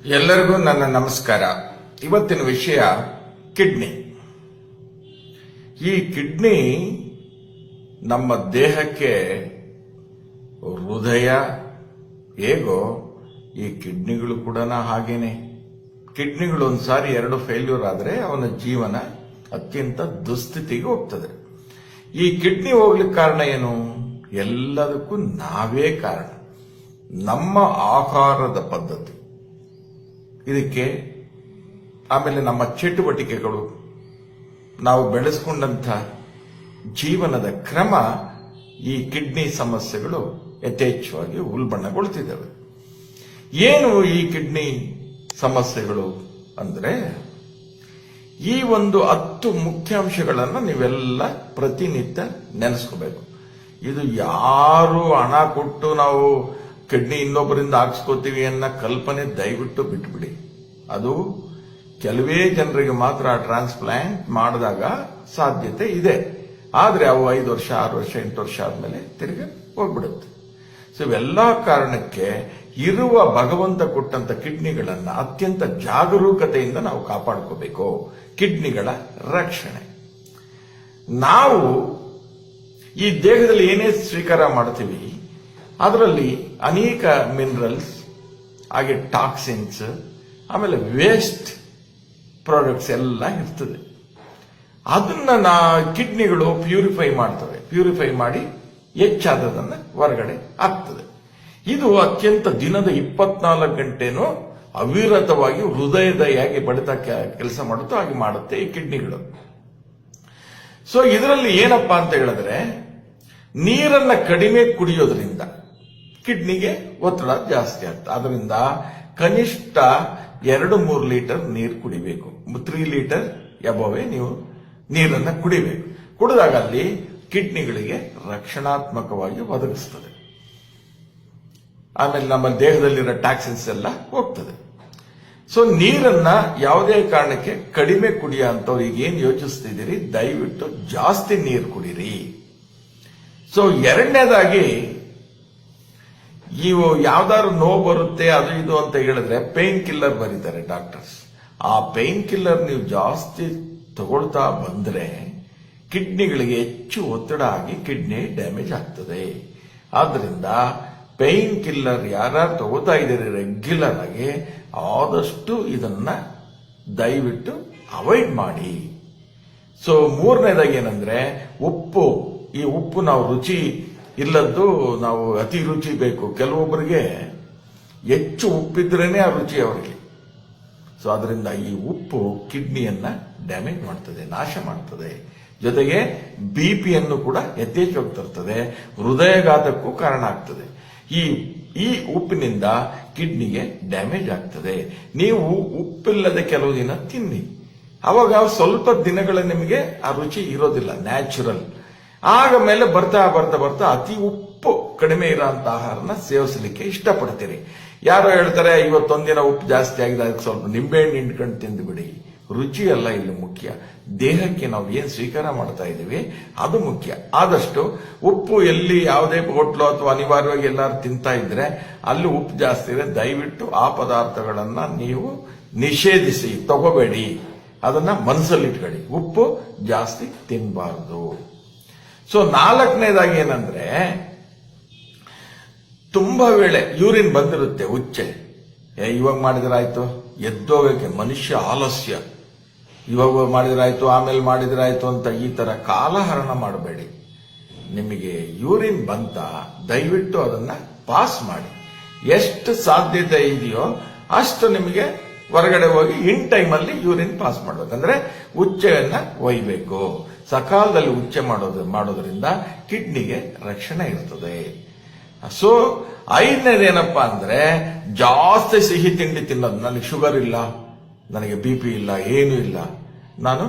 ಎಲ್ಲರಿಗೂ ನನ್ನ ನಮಸ್ಕಾರ. ಇವತ್ತಿನ ವಿಷಯ ಕಿಡ್ನಿ. ಈ ಕಿಡ್ನಿ ನಮ್ಮ ದೇಹಕ್ಕೆ ಹೃದಯ ಹೇಗೋ ಈ ಕಿಡ್ನಿಗಳು ಕೂಡ ಹಾಗೇನೆ. ಕಿಡ್ನಿಗಳು ಒಂದ್ಸಾರಿ ಎರಡು ಫೇಲ್ಯೂರ್ ಆದ್ರೆ ಅವನ ಜೀವನ ಅತ್ಯಂತ ದುಸ್ಥಿತಿಗೆ ಹೋಗ್ತದೆ. ಈ ಕಿಡ್ನಿ ಹೋಗ್ಲಿಕ್ಕೆ ಕಾರಣ ಏನು? ಎಲ್ಲದಕ್ಕೂ ನಾವೇ ಕಾರಣ. ನಮ್ಮ ಆಹಾರದ ಪದ್ಧತಿ ಇದಕ್ಕೆ, ಆಮೇಲೆ ನಮ್ಮ ಚಟುವಟಿಕೆಗಳು, ನಾವು ಬೆಳೆಸ್ಕೊಂಡಂಥ ಜೀವನದ ಕ್ರಮ ಈ ಕಿಡ್ನಿ ಸಮಸ್ಯೆಗಳು ಯಥೇಚ್ಛವಾಗಿ ಉಲ್ಬಣಗೊಳ್ತಿದ್ದಾವೆ. ಏನು ಈ ಕಿಡ್ನಿ ಸಮಸ್ಯೆಗಳು ಅಂದ್ರೆ, ಈ ಒಂದು 10 ಮುಖ್ಯಾಂಶಗಳನ್ನು ನೀವೆಲ್ಲ ಪ್ರತಿನಿತ್ಯ ನೆನೆಸ್ಕೋಬೇಕು. ಇದು ಯಾರು ಹಣ ಕೊಟ್ಟು ನಾವು ಕಿಡ್ನಿ ಇನ್ನೊಬ್ಬರಿಂದ ಹಾಕ್ಸ್ಕೋತೀವಿ ಅನ್ನೋ ಕಲ್ಪನೆ ದಯವಿಟ್ಟು ಬಿಟ್ಬಿಡಿ. ಅದು ಕೆಲವೇ ಜನರಿಗೆ ಮಾತ್ರ ಟ್ರಾನ್ಸ್ಪ್ಲಾಂಟ್ ಮಾಡಿದಾಗ ಸಾಧ್ಯತೆ ಇದೆ. ಆದ್ರೆ ಅವು 5 ವರ್ಷ 6 ವರ್ಷ 8 ವರ್ಷ ಆದ್ಮೇಲೆ ತಿರುಗಿ ಹೋಗ್ಬಿಡುತ್ತೆ. ಸೊ ಇವೆಲ್ಲ ಕಾರಣಕ್ಕೆ ಇರುವ ಭಗವಂತ ಕೊಟ್ಟಂತ ಕಿಡ್ನಿಗಳನ್ನ ಅತ್ಯಂತ ಜಾಗರೂಕತೆಯಿಂದ ನಾವು ಕಾಪಾಡ್ಕೋಬೇಕು. ಕಿಡ್ನಿಗಳ ರಕ್ಷಣೆ. ನಾವು ಈ ದೇಹದಲ್ಲಿ ಏನೇ ಸ್ವೀಕಾರ ಮಾಡ್ತೀವಿ ಅದರಲ್ಲಿ ಅನೇಕ ಮಿನರಲ್ಸ್, ಹಾಗೆ ಟಾಕ್ಸಿನ್ಸ್, ಆಮೇಲೆ ವೇಸ್ಟ್ ಪ್ರಾಡಕ್ಟ್ಸ್ ಎಲ್ಲ ಇರ್ತದೆ. ಅದನ್ನ ಕಿಡ್ನಿಗಳು ಪ್ಯೂರಿಫೈ ಮಾಡ್ತವೆ. ಪ್ಯೂರಿಫೈ ಮಾಡಿ ಹೆಚ್ಚಾದದನ್ನ ಹೊರಗಡೆ ಹಾಕ್ತದೆ. ಇದು ಅತ್ಯಂತ ದಿನದ 24 ಗಂಟೆನೂ ಅವಿರತವಾಗಿ ಹೃದಯದಾಗಿ ಬಡಿತ ಕೆಲಸ ಮಾಡುತ್ತೋ ಹಾಗೆ ಮಾಡುತ್ತೆ ಈ ಕಿಡ್ನಿಗಳು. ಸೊ ಇದರಲ್ಲಿ ಏನಪ್ಪಾ ಅಂತ ಹೇಳಿದ್ರೆ, ನೀರನ್ನ ಕಡಿಮೆ ಕುಡಿಯೋದ್ರಿಂದ ಕಿಡ್ನಿಗೆ ಒತ್ತಡ ಜಾಸ್ತಿ ಆಗ್ತದೆ. ಅದರಿಂದ ಕನಿಷ್ಠ 2-3 ಲೀಟರ್ ನೀರು ಕುಡಿಬೇಕು. 3 ಲೀಟರ್ ಎಬೋವೆ ನೀವು ನೀರನ್ನ ಕುಡಿಬೇಕು. ಕುಡಿದಾಗ ಅಲ್ಲಿ ಕಿಡ್ನಿಗಳಿಗೆ ರಕ್ಷಣಾತ್ಮಕವಾಗಿ ಒದಗಿಸ್ತದೆ. ಆಮೇಲೆ ನಮ್ಮ ದೇಹದಲ್ಲಿರೋ ಟಾಕ್ಸಿನ್ಸ್ ಎಲ್ಲ ಹೋಗ್ತದೆ. ಸೊ ನೀರನ್ನ ಯಾವುದೇ ಕಾರಣಕ್ಕೆ ಕಡಿಮೆ ಕುಡಿಯ ಅಂತವ್ರು ಈಗ ಏನ್ ಯೋಚಿಸ್ತಿದ್ದೀರಿ, ದಯವಿಟ್ಟು ಜಾಸ್ತಿ ನೀರು ಕುಡೀರಿ. ಸೊ ಎರಡನೇದಾಗಿ, ಇವು ಯಾವ್ದಾದ್ರು ನೋವು ಬರುತ್ತೆ ಅದು ಇದು ಅಂತ ಹೇಳಿದ್ರೆ ಪೇನ್ ಕಿಲ್ಲರ್ ಬರೀತಾರೆ ಡಾಕ್ಟರ್ಸ್. ಆ ಪೇನ್ ಕಿಲ್ಲರ್ ನೀವು ಜಾಸ್ತಿ ತಗೊಳ್ತಾ ಬಂದ್ರೆ ಕಿಡ್ನಿಗಳಿಗೆ ಹೆಚ್ಚು ಒತ್ತಡ ಆಗಿ ಕಿಡ್ನಿ ಡ್ಯಾಮೇಜ್ ಆಗ್ತದೆ. ಆದ್ರಿಂದ ಪೇನ್ ಕಿಲ್ಲರ್ ಯಾರು ತಗೋತಾ ಇದ್ದೀರಿ ರೆಗ್ಯುಲರ್ ಆಗಿ, ಆದಷ್ಟು ಇದನ್ನ ದಯವಿಟ್ಟು ಅವಾಯ್ಡ್ ಮಾಡಿ. ಸೊ ಮೂರನೇದಾಗಿ ಏನಂದ್ರೆ ಉಪ್ಪು. ಈ ಉಪ್ಪು ನಾವು ರುಚಿ ಇಲ್ಲದ್ದು, ನಾವು ಅತಿ ರುಚಿ ಬೇಕು. ಕೆಲವೊಬ್ಬರಿಗೆ ಹೆಚ್ಚು ಉಪ್ಪಿದ್ರೇನೆ ಆ ರುಚಿ ಅವರಿಗೆ. ಸೊ ಅದರಿಂದ ಈ ಉಪ್ಪು ಕಿಡ್ನಿಯನ್ನ ಡ್ಯಾಮೇಜ್ ಮಾಡ್ತದೆ, ನಾಶ ಮಾಡ್ತದೆ. ಜೊತೆಗೆ ಬಿಪಿಯನ್ನು ಕೂಡ ಯಥೇಚ್ಛವಾಗಿ ತರ್ತದೆ, ಹೃದಯಘಾತಕ್ಕೂ ಕಾರಣ ಆಗ್ತದೆ. ಈ ಉಪ್ಪಿನಿಂದ ಕಿಡ್ನಿಗೆ ಡ್ಯಾಮೇಜ್ ಆಗ್ತದೆ. ನೀವು ಉಪ್ಪಿಲ್ಲದೆ ಕೆಲವು ದಿನ ತಿನ್ನಿ, ಅವಾಗ ಸ್ವಲ್ಪ ದಿನಗಳ ನಿಮಗೆ ಆ ರುಚಿ ಇರೋದಿಲ್ಲ, ನ್ಯಾಚುರಲ್. ಆಗ ಮೇಲೆ ಬರ್ತಾ ಬರ್ತಾ ಬರ್ತಾ ಅತಿ ಉಪ್ಪು ಕಡಿಮೆ ಇರೋಂತ ಆಹಾರನ ಸೇವಿಸಲಿಕ್ಕೆ ಇಷ್ಟಪಡ್ತೀರಿ. ಯಾರೋ ಹೇಳ್ತಾರೆ ಇವತ್ತೊಂದಿನ ಉಪ್ಪು ಜಾಸ್ತಿ ಆಗಿದೆ, ಅದಕ್ಕೆ ಸ್ವಲ್ಪ ನಿಂಬೆಹಣ್ಣು ಹಿಂಡ್ಕೊಂಡು ತಿಂದು ಬಿಡಿ. ರುಚಿ ಅಲ್ಲ ಇಲ್ಲಿ ಮುಖ್ಯ, ದೇಹಕ್ಕೆ ನಾವು ಏನ್ ಸ್ವೀಕಾರ ಮಾಡ್ತಾ ಇದ್ದೀವಿ ಅದು ಮುಖ್ಯ. ಆದಷ್ಟು ಉಪ್ಪು ಎಲ್ಲಿ ಯಾವುದೇ ಹೋಟ್ಲು ಅಥವಾ ಅನಿವಾರ್ಯವಾಗಿ ಎಲ್ಲಾರು ತಿಂತಾ ಇದ್ರೆ ಅಲ್ಲಿ ಉಪ್ಪು ಜಾಸ್ತಿ ಇದೆ, ದಯವಿಟ್ಟು ಆ ಪದಾರ್ಥಗಳನ್ನ ನೀವು ನಿಷೇಧಿಸಿ, ತಗೋಬೇಡಿ. ಅದನ್ನ ಮನಸ್ಸಲ್ಲಿಟ್ಕೊಳ್ಳಿ, ಉಪ್ಪು ಜಾಸ್ತಿ ತಿನ್ನಬಾರದು. ಸೊ 4ನೇದಾಗಿ ಏನಂದ್ರೆ, ತುಂಬಾ ವೇಳೆ ಯೂರಿನ್ ಬಂದಿರುತ್ತೆ, ಉಚ್ಚೆ. ಇವಾಗ ಮಾಡಿದ್ರಾಯ್ತು, ಎದ್ದೋಗಕ್ಕೆ ಮನುಷ್ಯ ಆಲಸ್ಯ, ಇವಾಗ ಮಾಡಿದ್ರಾಯ್ತು ಆಮೇಲೆ ಮಾಡಿದ್ರಾಯ್ತು ಅಂತ ಈ ತರ ಕಾಲಹರಣ ಮಾಡಬೇಡಿ. ನಿಮಗೆ ಯೂರಿನ್ ಬಂತ, ದಯವಿಟ್ಟು ಅದನ್ನ ಪಾಸ್ ಮಾಡಿ. ಎಷ್ಟು ಸಾಧ್ಯತೆ ಇದೆಯೋ ಅಷ್ಟು ನಿಮಗೆ ಹೊರಗಡೆ ಹೋಗಿ ಇನ್ ಟೈಮಲ್ಲಿ ಯೂರಿನ್ ಪಾಸ್ ಮಾಡ್ಬೇಕಂದ್ರೆ ಉಚ್ಚೆಯನ್ನ ಒಯ್ಬೇಕು. ಸಕಾಲದಲ್ಲಿ ಉಚ್ಚೆ ಮಾಡೋದ್ರಿಂದ ಕಿಡ್ನಿಗೆ ರಕ್ಷಣೆ ಇರ್ತದೆ. ಸೊ 5ನೇದೇನಪ್ಪಾ ಅಂದ್ರೆ, ಜಾಸ್ತಿ ಸಿಹಿ ತಿಂಡಿ ತಿನ್ನೋದು. ನನಗೆ ಶುಗರ್ ಇಲ್ಲ, ನನಗೆ BP ಇಲ್ಲ, ಏನೂ ಇಲ್ಲ, ನಾನು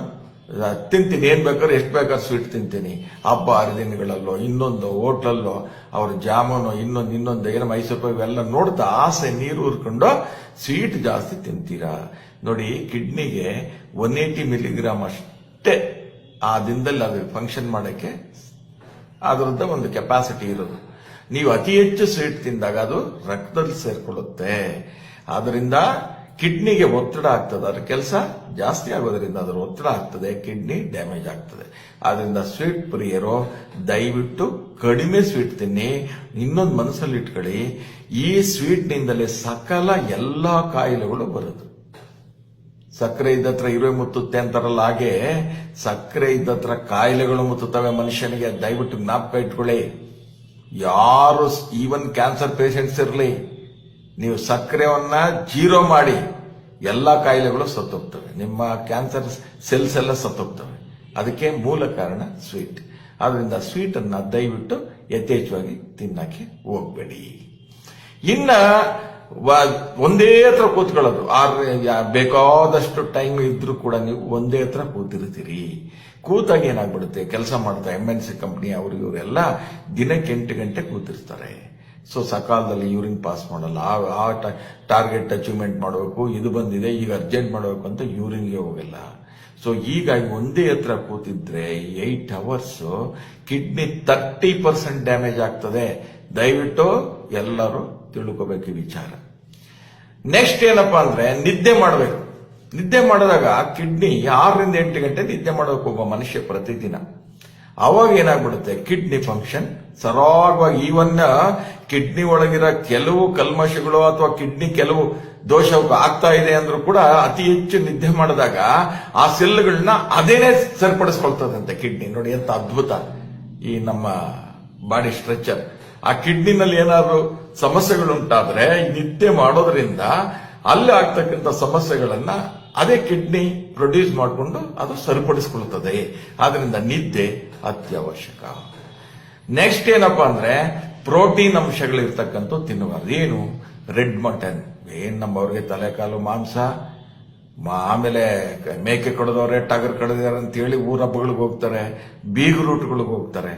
ತಿಂತೀನಿ, ಏನ್ ಬೇಕಾದ್ರೂ ಎಷ್ಟು ಬೇಕಾದ್ರೂ ಸ್ವೀಟ್ ತಿಂತೀನಿ. ಹಬ್ಬ ಹರಿದಿನಗಳಲ್ಲೋ ಇನ್ನೊಂದು ಹೋಟ್ಲಲ್ಲೋ ಅವ್ರ ಜಾಮೂನು ಇನ್ನೊಂದು ಏನೋ ಮೈಸೂರು ಇವೆಲ್ಲ ನೋಡ್ತಾ ಆಸೆ ನೀರು ಉರ್ಕೊಂಡು ಸ್ವೀಟ್ ಜಾಸ್ತಿ ತಿಂತೀರಾ. ನೋಡಿ, ಕಿಡ್ನಿಗೆ 180 ಮಿಲಿಗ್ರಾಮ್ ಅಷ್ಟೇ ಆ ದಿನದಲ್ಲಿ ಅದು ಫಂಕ್ಷನ್ ಮಾಡಕ್ಕೆ ಅದರದ್ದು ಒಂದು ಕೆಪಾಸಿಟಿ ಇರೋದು. ನೀವು ಅತಿ ಹೆಚ್ಚು ಸ್ವೀಟ್ ತಿಂದಾಗ ಅದು ರಕ್ತದಲ್ಲಿ ಸೇರ್ಕೊಳ್ಳುತ್ತೆ. ಆದ್ರಿಂದ ಕಿಡ್ನಿಗೆ ಒತ್ತಡ ಆಗ್ತದೆ, ಅದರ ಕೆಲಸ ಜಾಸ್ತಿ ಆಗೋದ್ರಿಂದ ಅದರ ಒತ್ತಡ ಆಗ್ತದೆ, ಕಿಡ್ನಿ ಡ್ಯಾಮೇಜ್ ಆಗ್ತದೆ. ಆದ್ರಿಂದ ಸ್ವೀಟ್ ಪ್ರಿಯರು ದಯವಿಟ್ಟು ಕಡಿಮೆ ಸ್ವೀಟ್ ತಿನ್ನಿ. ಇನ್ನೊಂದು ಮನಸ್ಸಲ್ಲಿ ಇಟ್ಕೊಳ್ಳಿ, ಈ ಸ್ವೀಟ್ ನಿಂದಲೇ ಸಕಲ ಎಲ್ಲಾ ಕಾಯಿಲೆಗಳು ಬರೋದು. ಸಕ್ಕರೆ ಇದ್ದತ್ರ ಇರುವೆ ಮುತ್ತುತ್ತೆ ಅಂತಾರಲ್ಲ, ಹಾಗೆ ಸಕ್ಕರೆ ಇದ್ದತ್ರ ಕಾಯಿಲೆಗಳು ಮುತ್ತುತ್ತವೆ ಮನುಷ್ಯನಿಗೆ. ದಯವಿಟ್ಟು ಜ್ಞಾಪಕ ಇಟ್ಕೊಳ್ಳಿ. ಯಾರು ಈವನ್ ಕ್ಯಾನ್ಸರ್ ಪೇಷಂಟ್ಸ್ ಇರಲಿ, ನೀವು ಸಕ್ಕರೆಯನ್ನ ಜೀರೋ ಮಾಡಿ ಎಲ್ಲಾ ಕಾಯಿಲೆಗಳು ಸತ್ತೋಗ್ತವೆ, ನಿಮ್ಮ ಕ್ಯಾನ್ಸರ್ ಸೆಲ್ಸ್ ಎಲ್ಲ ಸತ್ತೋಗ್ತವೆ. ಅದಕ್ಕೆ ಮೂಲ ಕಾರಣ ಸ್ವೀಟ್. ಆದ್ರಿಂದ ಸ್ವೀಟ್ ಅನ್ನ ದಯವಿಟ್ಟು ಯಥೇಚ್ಛವಾಗಿ ತಿನ್ನಕ್ಕೆ ಹೋಗ್ಬೇಡಿ. ಇನ್ನ ಒಂದೇ ಹತ್ರ ಕೂತ್ಕೊಳ್ಳೋದು, ಬೇಕಾದಷ್ಟು ಟೈಮ್ ಇದ್ರೂ ಕೂಡ ನೀವು ಒಂದೇ ಹತ್ರ ಕೂತಿರ್ತೀರಿ. ಕೂತಾಗ ಏನಾಗ್ಬಿಡುತ್ತೆ, ಕೆಲಸ ಮಾಡ್ತಾ MNC ಕಂಪನಿ ಅವರು ಇವರೆಲ್ಲ ದಿನಕ್ಕೆ 8 ಗಂಟೆ ಕೂತಿರ್ತಾರೆ. ಸೊ ಸಕಾಲದಲ್ಲಿ ಯೂರಿನ್ ಪಾಸ್ ಮಾಡಲ್ಲ, ಆ ಟಾರ್ಗೆಟ್ ಅಚೀವ್ಮೆಂಟ್ ಮಾಡಬೇಕು, ಇದು ಬಂದಿದೆ ಈಗ ಅರ್ಜೆಂಟ್ ಮಾಡಬೇಕು ಅಂತ ಯೂರಿನ್ಗೆ ಹೋಗಲ್ಲ. ಸೊ ಹೀಗಾಗಿ ಒಂದೇ ಹತ್ರ ಕೂತಿದ್ರೆ 8 ಅವರ್ಸ್ ಕಿಡ್ನಿ 30% ಡ್ಯಾಮೇಜ್ ಆಗ್ತದೆ. ದಯವಿಟ್ಟು ಎಲ್ಲರೂ ತಿಳ್ಕೋಬೇಕು ಈ ವಿಚಾರ. ನೆಕ್ಸ್ಟ್ ಏನಪ್ಪಾ ಅಂದ್ರೆ ನಿದ್ದೆ ಮಾಡಬೇಕು. ನಿದ್ದೆ ಮಾಡಿದಾಗ ಕಿಡ್ನಿ 6ರಿಂದ 8 ಗಂಟೆ ನಿದ್ದೆ ಮಾಡಬೇಕು ಒಬ್ಬ ಮನುಷ್ಯ ಪ್ರತಿದಿನ. ಅವಾಗ ಏನಾಗ್ಬಿಡುತ್ತೆ, ಕಿಡ್ನಿ ಫಂಕ್ಷನ್ ಸರಾಗವಾಗಿ, ಈವನ್ ಕಿಡ್ನಿ ಒಳಗಿರೋ ಕೆಲವು ಕಲ್ಮಶಗಳು ಅಥವಾ ಕಿಡ್ನಿ ಕೆಲವು ದೋಷ ಆಗ್ತಾ ಇದೆ ಅಂದ್ರೂ ಕೂಡ ಅತಿ ಹೆಚ್ಚು ನಿದ್ದೆ ಮಾಡಿದಾಗ ಆ ಸೆಲ್ಗಳನ್ನ ಅದೇನೆ ಸರಿಪಡಿಸ್ಕೊಳ್ತದಂತೆ ಕಿಡ್ನಿ. ನೋಡಿ ಎಂತ ಅದ್ಭುತ ಈ ನಮ್ಮ ಬಾಡಿ ಸ್ಟ್ರಕ್ಚರ್. ಆ ಕಿಡ್ನಿನಲ್ಲಿ ಏನಾದ್ರು ಸಮಸ್ಯೆಗಳುಂಟಾದ್ರೆ ನಿದ್ದೆ ಮಾಡೋದ್ರಿಂದ ಅಲ್ಲಿ ಆಗ್ತಕ್ಕಂಥ ಸಮಸ್ಯೆಗಳನ್ನ ಅದೇ ಕಿಡ್ನಿ ಪ್ರೊಡ್ಯೂಸ್ ಮಾಡಿಕೊಂಡು ಅದು ಸರಿಪಡಿಸಿಕೊಳ್ಳುತ್ತದೆ. ಆದ್ರಿಂದ ನಿದ್ದೆ ಅತ್ಯವಶ್ಯಕ. ನೆಕ್ಸ್ಟ್ ಏನಪ್ಪಾ ಅಂದ್ರೆ ಪ್ರೋಟೀನ್ ಅಂಶಗಳಿರ್ತಕ್ಕಂಥ ತಿನ್ನಬಾರ್ದು. ಏನು, ರೆಡ್ ಮಟನ್, ಏನ್ ನಮ್ಮವ್ರಿಗೆ ತಲೆಕಾಲು ಮಾಂಸ, ಆಮೇಲೆ ಮೇಕೆ ಕಡದವ್ರೆ ಟಗರ್ ಕಡದಾರೆ ಅಂತ ಹೇಳಿ ಊರ ಹಬ್ಬಗಳಿಗೆ ಹೋಗ್ತಾರೆ, ಬೀಗ ರೂಟ್ಗಳಿಗೆ ಹೋಗ್ತಾರೆ.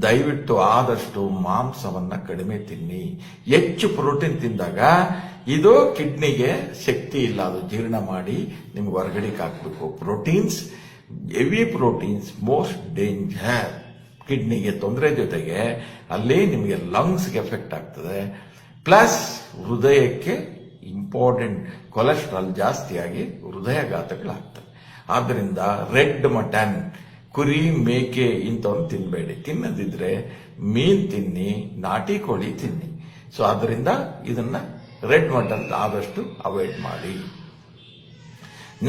ದಯವಿಟ್ಟು ಆದಷ್ಟು ಮಾಂಸವನ್ನ ಕಡಿಮೆ ತಿನ್ನಿ. ಹೆಚ್ಚು ಪ್ರೋಟೀನ್ ತಿಂದಾಗ ಇದು ಕಿಡ್ನಿಗೆ ಶಕ್ತಿ ಇಲ್ಲ, ಅದು ಜೀರ್ಣ ಮಾಡಿ ನಿಮ್ಗೆ ಹೊರಗಡೆಗೆ ಹಾಕ್ಬೇಕು. Proteins, heavy proteins most danger. ಕಿಡ್ನಿಗೆ ತೊಂದರೆ ಜೊತೆಗೆ ಅಲ್ಲಿ ನಿಮಗೆ ಲಂಗ್ಸ್ಗೆ ಎಫೆಕ್ಟ್ ಆಗ್ತದೆ. ಪ್ಲಸ್ ಹೃದಯಕ್ಕೆ ಇಂಪಾರ್ಟೆಂಟ್, ಕೊಲೆಸ್ಟ್ರಾಲ್ ಜಾಸ್ತಿಯಾಗಿ ಹೃದಯಘಾತಗಳಾಗ್ತವೆ. ಆದ್ದರಿಂದ ರೆಡ್ ಮಟನ್, ಕುರಿ, ಮೇಕೆ ಇಂಥವನ್ನು ತಿನ್ನಬೇಡಿ. ತಿನ್ನದಿದ್ರೆ ಮೀನ್ ತಿನ್ನಿ, ನಾಟಿ ಕೋಳಿ ತಿನ್ನಿ. ಸೊ ಆದ್ದರಿಂದ ಇದನ್ನ ರೆಡ್ ಮಟನ್ ಆದಷ್ಟು ಅವಾಯ್ಡ್ ಮಾಡಿ.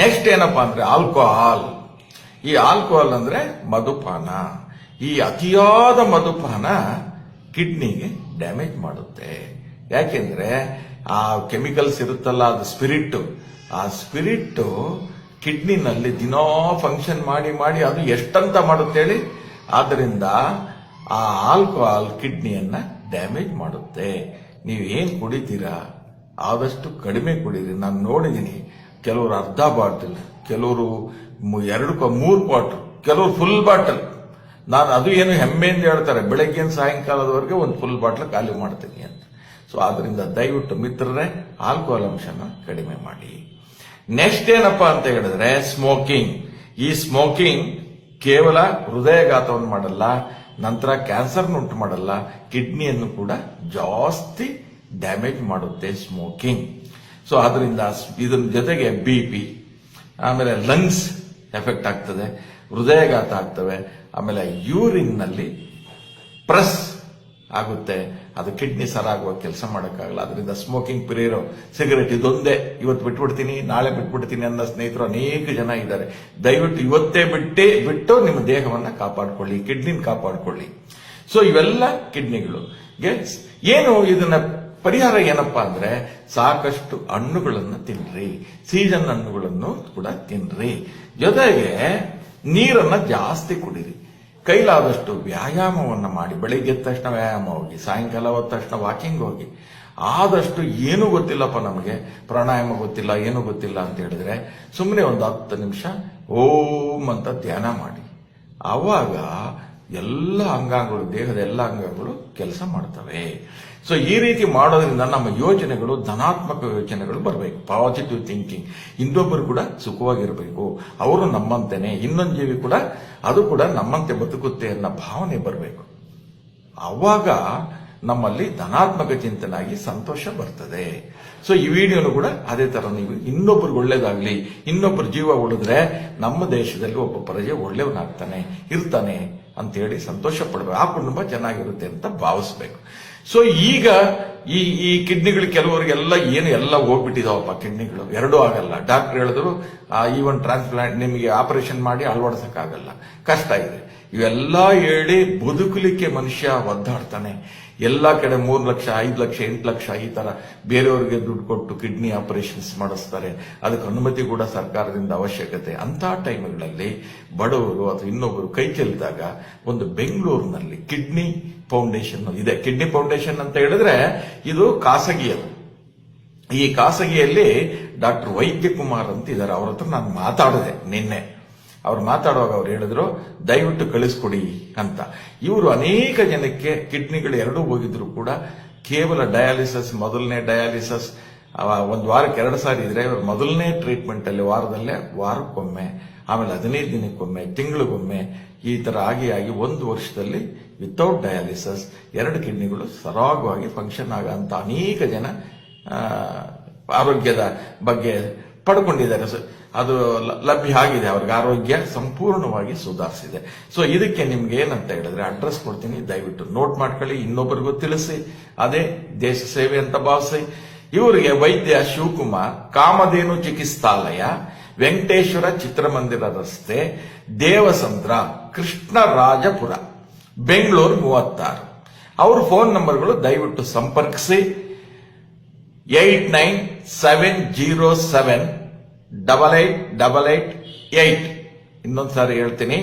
ನೆಕ್ಸ್ಟ್ ಏನಪ್ಪಾ ಅಂದ್ರೆ ಆಲ್ಕೋಹಾಲ್. ಈ ಆಲ್ಕೋಹಾಲ್ ಅಂದ್ರೆ ಮಧುಪಾನ. ಈ ಅತಿಯಾದ ಮಧುಪಾನ ಕಿಡ್ನಿಗೆ ಡ್ಯಾಮೇಜ್ ಮಾಡುತ್ತೆ. ಯಾಕೆಂದ್ರೆ ಆ ಕೆಮಿಕಲ್ಸ್ ಇರುತ್ತಲ್ಲ, ಅದು ಸ್ಪಿರಿಟ್, ಆ ಸ್ಪಿರಿಟ್ ಕಿಡ್ನಿನಲ್ಲಿ ದಿನೋ ಫಂಕ್ಷನ್ ಮಾಡಿ ಮಾಡಿ ಅದು ಎಷ್ಟಂತ ಮಾಡುತ್ತೆ ಹೇಳಿ. ಆದ್ದರಿಂದ ಆ ಆಲ್ಕೋಹಾಲ್ ಕಿಡ್ನಿಯನ್ನ ಡ್ಯಾಮೇಜ್ ಮಾಡುತ್ತೆ. ನೀವು ಏನ್ ಕುಡಿತೀರಾ ಆದಷ್ಟು ಕಡಿಮೆ ಕುಡೀರಿ. ನಾನು ನೋಡಿದೀನಿ, ಕೆಲವರು ಅರ್ಧ ಬಾಟಲ್, ಕೆಲವರು 2-3 ಬಾಟಲ್, ಕೆಲವರು ಫುಲ್ ಬಾಟಲ್. ನಾನು ಅದು ಏನು ಹೆಮ್ಮೆಯಿಂದ ಹೇಳ್ತಾರೆ, ಬೆಳಗ್ಗೆ ಸಾಯಂಕಾಲದವರೆಗೆ ಒಂದು ಫುಲ್ ಬಾಟಲ್ ಖಾಲಿ ಮಾಡ್ತೀನಿ ಅಂತ. ಸೊ ಆದ್ರಿಂದ ದಯವಿಟ್ಟು ಮಿತ್ರರೇ ಆಲ್ಕೋಹಾಲ್ ಅಂಶನ ಕಡಿಮೆ ಮಾಡಿ. ನೆಕ್ಸ್ಟ್ ಏನಪ್ಪಾ ಅಂತ ಹೇಳಿದ್ರೆ ಸ್ಮೋಕಿಂಗ್. ಈ ಸ್ಮೋಕಿಂಗ್ ಕೇವಲ ಹೃದಯಘಾತವನ್ನು ಮಾಡಲ್ಲ, ನಂತರ ಕ್ಯಾನ್ಸರ್ನ ಉಂಟು ಮಾಡಲ್ಲ, ಕಿಡ್ನಿಯನ್ನು ಕೂಡ ಜಾಸ್ತಿ ಡ್ಯಾಮೇಜ್ ಮಾಡುತ್ತೆ ಸ್ಮೋಕಿಂಗ್. ಸೊ ಆದ್ರಿಂದ ಇದರ ಜೊತೆಗೆ BP, ಆಮೇಲೆ ಲಂಗ್ಸ್ ಎಫೆಕ್ಟ್ ಆಗ್ತದೆ, ಹೃದಯಘಾತ ಆಗ್ತವೆ, ಆಮೇಲೆ ಯೂರಿನ್ ನಲ್ಲಿ ಪ್ರೆಸ್ ಆಗುತ್ತೆ, ಅದು ಕಿಡ್ನಿ ಸರಾಗುವ ಕೆಲಸ ಮಾಡೋಕ್ಕಾಗಲ್ಲ. ಅದರಿಂದ ಸ್ಮೋಕಿಂಗ್ ಪ್ರಿಯರು ಸಿಗರೇಟ್ ಇದೊಂದೇ ಇವತ್ತು ಬಿಟ್ಬಿಡ್ತೀನಿ ನಾಳೆ ಬಿಟ್ಬಿಡ್ತೀನಿ ಅನ್ನೋ ಸ್ನೇಹಿತರು ಅನೇಕ ಜನ ಇದ್ದಾರೆ. ದಯವಿಟ್ಟು ಇವತ್ತೇ ಬಿಟ್ಟು ನಿಮ್ಮ ದೇಹವನ್ನ ಕಾಪಾಡಿಕೊಳ್ಳಿ, ಕಿಡ್ನಿನ ಕಾಪಾಡಿಕೊಳ್ಳಿ. ಸೊ ಇವೆಲ್ಲ ಕಿಡ್ನಿಗಳು ಏನು, ಇದನ್ನ ಪರಿಹಾರ ಏನಪ್ಪಾ ಅಂದ್ರೆ ಸಾಕಷ್ಟು ಹಣ್ಣುಗಳನ್ನು ತಿನ್ರಿ, ಸೀಸನ್ ಹಣ್ಣುಗಳನ್ನು ಕೂಡ ತಿನ್ರಿ, ಜೊತೆಗೆ ನೀರನ್ನ ಜಾಸ್ತಿ ಕುಡಿರಿ. ಕೈಲಾದಷ್ಟು ವ್ಯಾಯಾಮವನ್ನ ಮಾಡಿ, ಬೆಳಿಗ್ಗೆ ಎದ್ದ ತಕ್ಷಣ ವ್ಯಾಯಾಮ ಹೋಗಿ, ಸಾಯಂಕಾಲ ಹೋದ ತಕ್ಷಣ ವಾಕಿಂಗ್ ಹೋಗಿ. ಆದಷ್ಟು ಏನೂ ಗೊತ್ತಿಲ್ಲಪ್ಪ ನಮಗೆ, ಪ್ರಾಣಾಯಾಮ ಗೊತ್ತಿಲ್ಲ, ಏನೂ ಗೊತ್ತಿಲ್ಲ ಅಂತ ಹೇಳಿದ್ರೆ ಸುಮ್ಮನೆ ಒಂದು 10 ನಿಮಿಷ ಓಂ ಅಂತ ಧ್ಯಾನ ಮಾಡಿ. ಆವಾಗ ಎಲ್ಲ ಅಂಗಾಂಗಗಳು, ದೇಹದ ಎಲ್ಲ ಅಂಗಾಂಗಗಳು ಕೆಲಸ ಮಾಡ್ತವೆ. ಸೊ ಈ ರೀತಿ ಮಾಡೋದ್ರಿಂದ ನಮ್ಮ ಯೋಚನೆಗಳು ಧನಾತ್ಮಕ ಯೋಚನೆಗಳು ಬರಬೇಕು, ಪಾಸಿಟಿವ್ ಥಿಂಕಿಂಗ್. ಇನ್ನೊಬ್ಬರು ಕೂಡ ಸುಖವಾಗಿರಬೇಕು, ಅವರು ನಮ್ಮಂತೆನೆ, ಇನ್ನೊಂದು ಜೀವಿ ಕೂಡ ಅದು ಕೂಡ ನಮ್ಮಂತೆ ಬದುಕುತ್ತೆ ಅನ್ನೋ ಭಾವನೆ ಬರಬೇಕು. ಆವಾಗ ನಮ್ಮಲ್ಲಿ ಧನಾತ್ಮಕ ಚಿಂತನಾಗಿ ಸಂತೋಷ ಬರ್ತದೆ. ಸೊ ಈ ವಿಡಿಯೋನು ಕೂಡ ಅದೇ ತರ ನೀವು ಇನ್ನೊಬ್ರಿಗೆ ಒಳ್ಳೇದಾಗ್ಲಿ, ಇನ್ನೊಬ್ಬರ ಜೀವ ಉಳಿದ್ರೆ ನಮ್ಮ ದೇಶದಲ್ಲಿ ಒಬ್ಬ ಪ್ರಜೆ ಒಳ್ಳೆಯವನಾಗ್ತಾನೆ ಇರ್ತಾನೆ ಅಂತ ಹೇಳಿ ಸಂತೋಷ ಪಡ್ಬೇಕು. ಆ ಕುಟುಂಬ ಚೆನ್ನಾಗಿರುತ್ತೆ ಅಂತ ಭಾವಿಸ್ಬೇಕು. ಸೊ ಈಗ ಈ ಕಿಡ್ನಿಗಳು ಕೆಲವರಿಗೆಲ್ಲ ಎಲ್ಲ ಹೋಗ್ಬಿಟ್ಟಿದಾವಪ್ಪ, ಕಿಡ್ನಿಗಳು ಎರಡೂ ಆಗಲ್ಲ. ಡಾಕ್ಟರ್ ಹೇಳಿದ್ರು ಈವನ್ ಟ್ರಾನ್ಸ್ಪ್ಲಾಂಟ್ ನಿಮಗೆ ಆಪರೇಷನ್ ಮಾಡಿ ಅಳವಡಿಸಕ್ಕಾಗಲ್ಲ, ಕಷ್ಟ ಇದೆ. ಇವೆಲ್ಲ ಹೇಳಿ ಬದುಕಲಿಕ್ಕೆ ಮನುಷ್ಯ ಒದ್ದಾಡ್ತಾನೆ. ಎಲ್ಲಾ ಕಡೆ 3 ಲಕ್ಷ 5 ಲಕ್ಷ 8 ಲಕ್ಷ ಈ ತರ ಬೇರೆಯವರಿಗೆ ದುಡ್ಡು ಕೊಟ್ಟು ಕಿಡ್ನಿ ಆಪರೇಷನ್ಸ್ ಮಾಡಿಸ್ತಾರೆ. ಅದಕ್ಕೆ ಅನುಮತಿ ಕೂಡ ಸರ್ಕಾರದಿಂದ ಅವಶ್ಯಕತೆ. ಅಂತ ಟೈಮ್ಗಳಲ್ಲಿ ಬಡವರು ಅಥವಾ ಇನ್ನೊಬ್ಬರು ಕೈ ಚೆಲ್ಲಿದಾಗ ಒಂದು ಬೆಂಗಳೂರಿನಲ್ಲಿ ಕಿಡ್ನಿ ಫೌಂಡೇಶನ್ ಇದೆ. ಕಿಡ್ನಿ ಫೌಂಡೇಶನ್ ಅಂತ ಹೇಳಿದ್ರೆ ಇದು ಖಾಸಗಿಯದು. ಈ ಖಾಸಗಿಯಲ್ಲಿ ಡಾಕ್ಟರ್ ವೈದ್ಯ ಕುಮಾರ್ ಅಂತ ಇದ್ದಾರೆ. ಅವ್ರ ಹತ್ರ ನಾನು ಮಾತಾಡಿದೆ ನಿನ್ನೆ. ಅವ್ರು ಮಾತಾಡುವಾಗ ಅವ್ರು ಹೇಳಿದ್ರು ದಯವಿಟ್ಟು ಕಳಿಸ್ಕೊಡಿ ಅಂತ. ಇವರು ಅನೇಕ ಜನಕ್ಕೆ ಕಿಡ್ನಿಗಳು ಎರಡೂ ಹೋಗಿದ್ರು ಕೂಡ ಕೇವಲ ಡಯಾಲಿಸಿಸ್, ಮೊದಲನೇ ಡಯಾಲಿಸಿಸ್ ಒಂದು ವಾರಕ್ಕೆ 2 ಸಾರಿ ಇದ್ರೆ ಇವರು ಮೊದಲನೇ ಟ್ರೀಟ್ಮೆಂಟ್ ಅಲ್ಲಿ ವಾರಕ್ಕೊಮ್ಮೆ, ಆಮೇಲೆ 15 ದಿನಕ್ಕೊಮ್ಮೆ, ತಿಂಗಳಿಗೊಮ್ಮೆ ಈ ತರ ಆಗಿ 1 ವರ್ಷದಲ್ಲಿ ವಿತೌಟ್ ಡಯಾಲಿಸಿಸ್ 2 ಕಿಡ್ನಿಗಳು ಸರಾಗವಾಗಿ ಫಂಕ್ಷನ್ ಆಗಂತ ಅನೇಕ ಜನ ಆರೋಗ್ಯದ ಬಗ್ಗೆ ಪಡ್ಕೊಂಡಿದ್ದಾರೆ. ಅದು ಲಭ್ಯ ಆಗಿದೆ, ಅವ್ರಿಗೆ ಆರೋಗ್ಯ ಸಂಪೂರ್ಣವಾಗಿ ಸುಧಾರಿಸಿದೆ. ಸೊ ಇದಕ್ಕೆ ನಿಮ್ಗೆ ಏನಂತ ಹೇಳಿದ್ರೆ ಅಡ್ರೆಸ್ ಕೊಡ್ತೀನಿ, ದಯವಿಟ್ಟು ನೋಟ್ ಮಾಡ್ಕೊಳ್ಳಿ, ಇನ್ನೊಬ್ಬರಿಗೂ ತಿಳಿಸಿ. ಅದೇ ದೇಶ ಸೇವೆ ಅಂತ ಭಾವಿಸಿ. ಇವರಿಗೆ ವೈದ್ಯ ಶಿವಕುಮಾರ್, ಕಾಮಧೇನು ಚಿಕಿತ್ಸಾಲಯ, ವೆಂಕಟೇಶ್ವರ ಚಿತ್ರಮಂದಿರ ರಸ್ತೆ, ದೇವಸಂದ್ರ, ಕೃಷ್ಣರಾಜಪುರ, ಬೆಂಗಳೂರು 36. ಅವ್ರ ಫೋನ್ ನಂಬರ್ಗಳು ದಯವಿಟ್ಟು ಸಂಪರ್ಕಿಸಿ. 8970788888. ಇನ್ನೊಂದ್ಸಾರಿ ಹೇಳ್ತೀನಿ,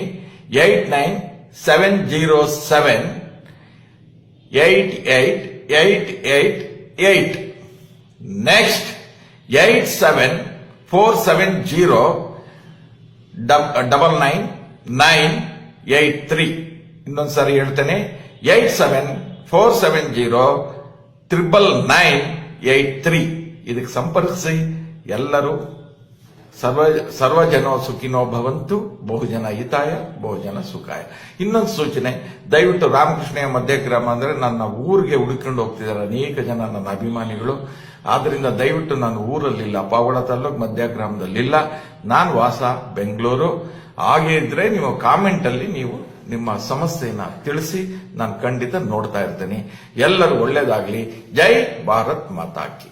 8970788888. ನೆಕ್ಸ್ಟ್ 8747099983. ಇನ್ನೊಂದ್ಸಾರಿ ಹೇಳ್ತೇನೆ, 8747099983. ಇದಕ್ಕೆ ಸಂಪರ್ಕಿಸಿ. ಎಲ್ಲರೂ ಸರ್ವಜನೋ ಸುಖಿನೋ ಭವಂತು, ಬಹುಜನ ಹಿತಾಯ ಬಹುಜನ ಸುಖಾಯ. ಇನ್ನೊಂದು ಸೂಚನೆ, ದಯವಿಟ್ಟು ರಾಮಕೃಷ್ಣಯ್ಯ ಮಧ್ಯಗ್ರಾಮ ಅಂದ್ರೆ ನನ್ನ ಊರಿಗೆ ಹುಡುಕೊಂಡು ಹೋಗ್ತಿದ್ದಾರೆ ಅನೇಕ ಜನ ನನ್ನ ಅಭಿಮಾನಿಗಳು. ಆದ್ರಿಂದ ದಯವಿಟ್ಟು ನಾನು ಊರಲ್ಲಿಲ್ಲ, ಪಾವಗಡ ತಾಲೂಕು ಮಧ್ಯಗ್ರಾಮದಲ್ಲಿಲ್ಲ, ನಾನು ವಾಸ ಬೆಂಗಳೂರು. ಹಾಗೆ ಇದ್ರೆ ನೀವು ಕಾಮೆಂಟ್ ಅಲ್ಲಿ ನೀವು ನಿಮ್ಮ ಸಮಸ್ಯೆಯನ್ನ ತಿಳಿಸಿ, ನಾನು ಖಂಡಿತ ನೋಡ್ತಾ ಇರ್ತೇನೆ. ಎಲ್ಲರೂ ಒಳ್ಳೇದಾಗ್ಲಿ. ಜೈ ಭಾರತ್ ಮಾತಾ ಕಿ.